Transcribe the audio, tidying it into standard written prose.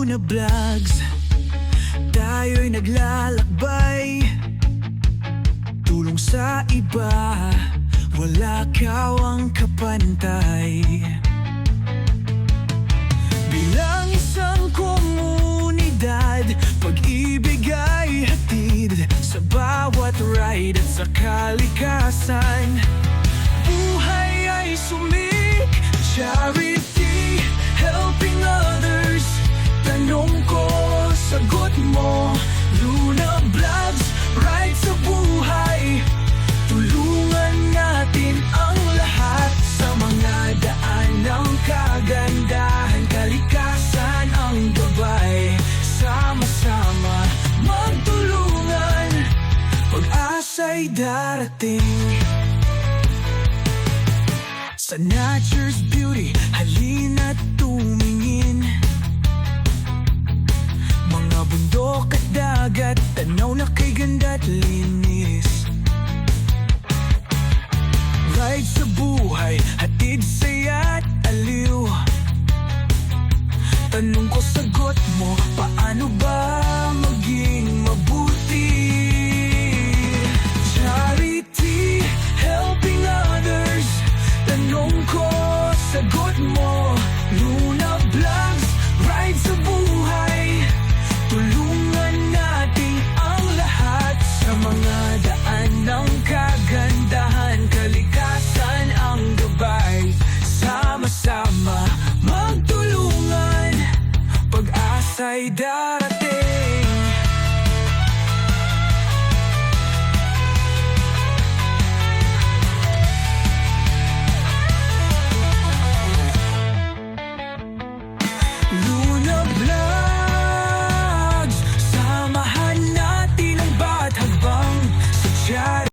Luna Vlogs, tayo'y naglalakbay. Tulong sa iba, wala kawang kapantay. Bilang isang komunidad, pag-ibig ay hatid sa bawat ride at sa kalikasan. Buhay ay sumik, charity, helping others. Tanong ko, sagot mo, Luna Vlogs, ride sa buhay. Tulungan natin ang lahat sa mga daan ng kagandahan, kalikasan ang gabay. Sama-sama magtulungan, pag-asa'y darating. Sa nature's beauty, halina't tumingin. Mga bundok at dagat, tanaw na kay ganda't linis. Ride sa buhay, hatid saya't aliw. Tanong ko, sagot mo, paano ba maging mabuti? Charity, helping others. Tanong ko, sagot mo, Luna Vlogs, ride sa buhay. Tulungan natin ang lahat sa mga daan ng kagandahan, kalikasan ang gabay. Sama-sama magtulungan, pag-asa'y darating.